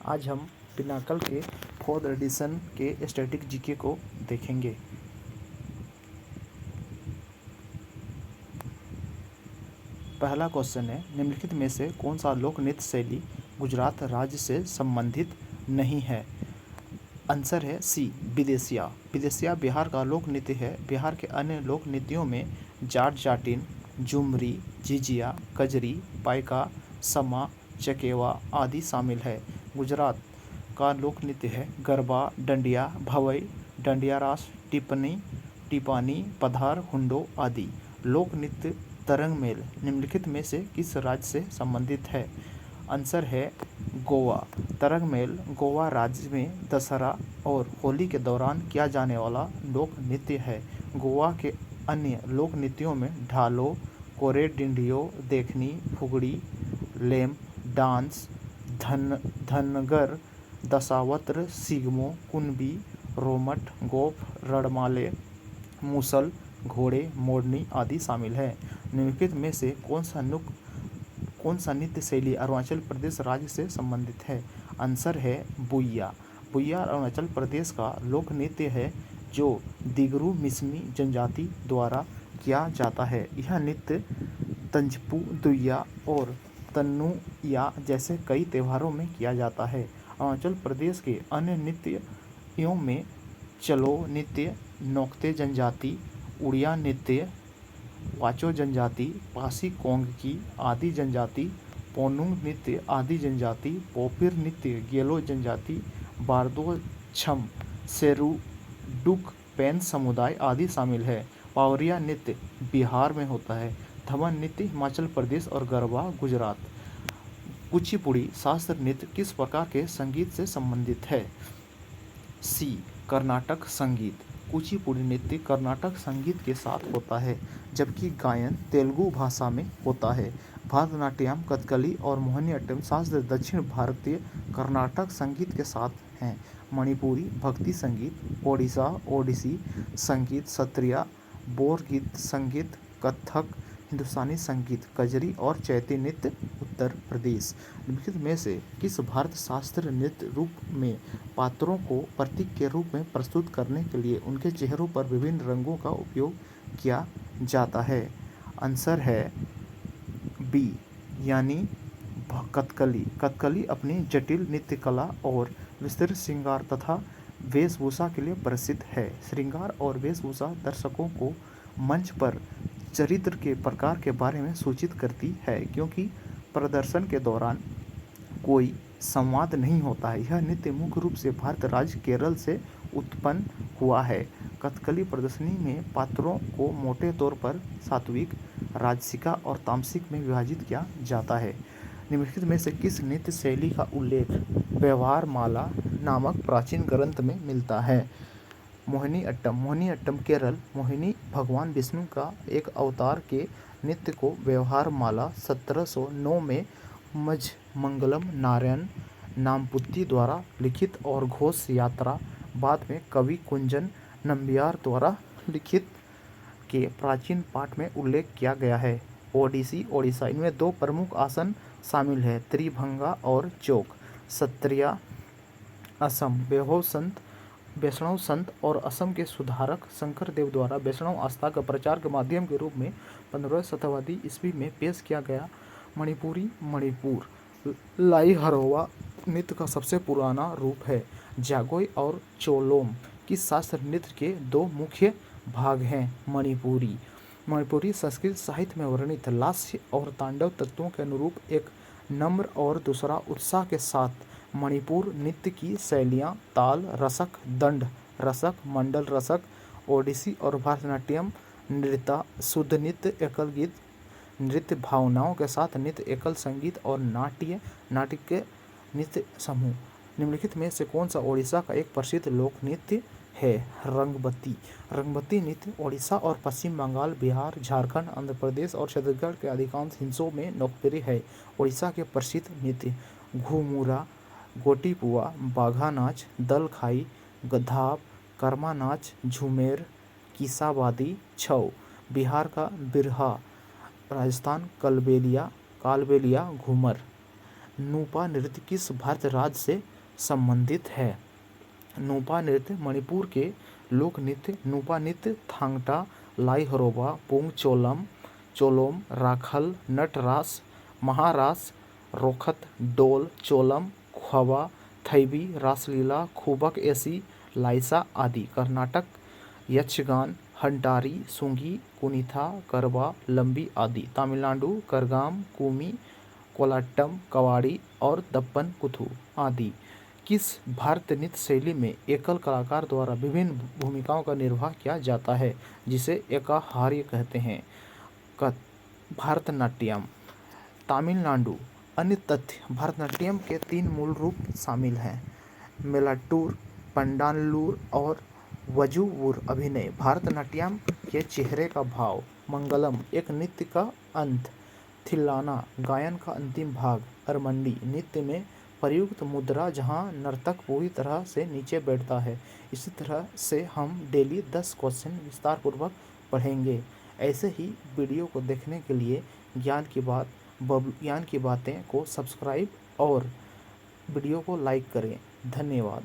आज हम पिनाकल के 4th एडिशन के स्टैटिक जीके को देखेंगे। पहला क्वेश्चन है, निम्नलिखित में से कौन सा लोक नृत्य शैली गुजरात राज्य से संबंधित नहीं है? आंसर है सी, विदेशिया। विदेशिया बिहार का लोक नृत्य है। बिहार के अन्य लोक नृत्यों में जाट जाटिन, झुमरी, झिझिया, कजरी, पाइका, समा, चकेवा आदि शामिल है। गुजरात का लोक नृत्य है गरबा, डंडिया, भवई, डंडिया रास, टिपानी, पधार, हुंडो आदि। लोक नृत्य तरंग मेल निम्नलिखित में से किस राज्य से संबंधित है? आंसर है गोवा। तरंग मेल गोवा राज्य में दशहरा और होली के दौरान किया जाने वाला लोक नृत्य है। गोवा के अन्य लोक नृत्यों में ढालो, कोरे डिंडियो, देखनी, फुगड़ी, लेम डांस, धनगर, दशावत्र, सिगमो, कुणबी, रोमट, गोफ, रणमाले, मुसल, घोड़े, मोरनी आदि शामिल है। निम्नलिखित में से कौन सा नृत्य शैली अरुणाचल प्रदेश राज्य से संबंधित है? आंसर है बुइया। बुइया अरुणाचल प्रदेश का लोक नृत्य है जो दिगरू मिसमी जनजाति द्वारा किया जाता है। यह नृत्य तंजपू, दुइया और तन्नुया जैसे कई त्योहारों में किया जाता है। अरुणाचल प्रदेश के अन्य नृत्यों में चलो नृत्य, नोक्ते जनजाति, उड़िया नृत्य, वाचो जनजाति, पासी कोंगकी आदि जनजाति, पोनुंग नृत्य आदि जनजाति, पोपिर नृत्य गेलो जनजाति, बारदो छम, सेरुडुक पेन समुदाय आदि शामिल है। पावरिया नृत्य बिहार में होता है। धमन नृत्य हिमाचल प्रदेश और गरबा गुजरात। कुचिपुड़ी शास्त्र नृत्य किस प्रकार के संगीत से संबंधित है? सी, कर्नाटक संगीत। कुचिपुड़ी नृत्य कर्नाटक संगीत के साथ होता है जबकि गायन तेलुगु भाषा में होता है। भरतनाट्यम, कथकली और मोहिनीअट्टम शास्त्र दक्षिण भारतीय कर्नाटक संगीत के साथ हैं। मणिपुरी भक्ति संगीत, ओडिसी संगीत, सत्रिया, बोरगीत संगीत, कथक, हिंदुस्तानी संगीत, कजरी और चैती नृत्य उत्तर प्रदेश। निम्नलिखित में से किस भारत शास्त्रीय नृत्य रूप में पात्रों को प्रतीक के रूप में प्रस्तुत करने के लिए उनके चेहरों पर विभिन्न रंगों का उपयोग किया जाता है? आंसर है बी, यानी कथकली। कथकली अपनी जटिल नृत्य कला और विस्तृत श्रृंगार तथा वेशभूषा के लिए प्रसिद्ध है। श्रृंगार और वेशभूषा दर्शकों को मंच पर चरित्र के प्रकार के बारे में सूचित करती है क्योंकि प्रदर्शन के दौरान कोई संवाद नहीं होता है। यह नृत्य मुख्य रूप से भारत राज्य केरल से उत्पन्न हुआ है। कथकली प्रदर्शनी में पात्रों को मोटे तौर पर सात्विक, राजसिका और तामसिक में विभाजित किया जाता है। निम्नलिखित में से किस नृत्य शैली का उल्लेख व्यवहार माला नामक प्राचीन ग्रंथ में मिलता है? मोहिनीअट्टम। मोहिनीअट्टम केरल मोहिनी भगवान विष्णु का एक अवतार के नृत्य को व्यवहार माला 1709 में मंगलम नारायण नामपुत्ती द्वारा लिखित और घोष यात्रा बाद में कवि कुंजन नंबियार द्वारा लिखित के प्राचीन पाठ में उल्लेख किया गया है। ओडिसी ओडिशा। इनमें दो प्रमुख आसन शामिल है, त्रिभंगा और चौक। सत्रिया असम। वैष्णव संत और असम के सुधारक शंकर देव द्वारा वैष्णव आस्था का प्रचार के माध्यम के रूप में 15वीं शताब्दी ईस्वी में पेश किया गया। मणिपुरी मणिपुर लाई हरोवा नृत्य का सबसे पुराना रूप है। जागोई और चोलोम की शास्त्र नृत्य के दो मुख्य भाग हैं। मणिपुरी संस्कृत साहित्य में वर्णित लास्य और तांडव तत्वों के अनुरूप एक नम्र और दूसरा उत्साह के साथ मणिपुर नृत्य की शैलियाँ ताल रसक, दंड रसक, मंडल रसक, ओडिसी और भरतनाट्यम नृत्य, शुद्ध नृत्य, एकल गीत नृत्य, भावनाओं के साथ नृत्य, एकल संगीत और नाट्य के नृत्य समूह। निम्नलिखित में से कौन सा ओडिशा का एक प्रसिद्ध लोक नृत्य है? रंगबत्ती। रंगबत्ती नृत्य ओडिशा और पश्चिम बंगाल, बिहार, झारखंड, आंध्र प्रदेश और छत्तीसगढ़ के अधिकांश हिस्सों में लोकप्रिय है। ओडिशा के प्रसिद्ध नृत्य घुमुरा, गोटीपुआ, बाघा नाच, दलखाई, गधाब, कर्मा नाच, झूमेर, किसाबादी, छऊ। बिहार का बिरहा। राजस्थान कालबेलिया घूमर। नूपा नृत्य किस भारत राज्य से संबंधित है। नूपा नृत्य मणिपुर के लोक नृत्य नूपा नृत्य थांगटा, लाइहरोबा, पुंग चोलम, चोलोम, राखल, नटरास, महारास, रोखत, डोल, चोलम, ख्वाबा, थैबी, रासलीला, खूबक एसी, लाइसा आदि। कर्नाटक यक्षगान, हंटारी, सुंगी, कुनिथा, करवा, लंबी आदि। तमिलनाडु करगाम, कुमी, कोलाट्टम, कवाड़ी और दप्पन कुथु आदि। किस भारतीय नृत्य शैली में एकल कलाकार द्वारा विभिन्न भूमिकाओं का निर्वाह किया जाता है, जिसे एकाहार्य कहते हैं? भरतनाट्यम। तमिलनाडु। अन्य तथ्य: भरतनाट्यम के 3 मूल रूप शामिल हैं: मेलाट्टूर, पंडानल्लूर और वजुवुर। अभिनय: भरतनाट्यम के चेहरे का भाव। मंगलम एक नृत्य का अंत। थिल्लाना गायन का अंतिम भाग। अरमंडी नृत्य में प्रयुक्त मुद्रा जहां नर्तक पूरी तरह से नीचे बैठता है। इसी तरह से हम डेली 10 क्वेश्चन विस्तार पूर्वक पढ़ेंगे। ऐसे ही वीडियो को देखने के लिए ज्ञान की बातें को सब्सक्राइब और वीडियो को लाइक करें। धन्यवाद।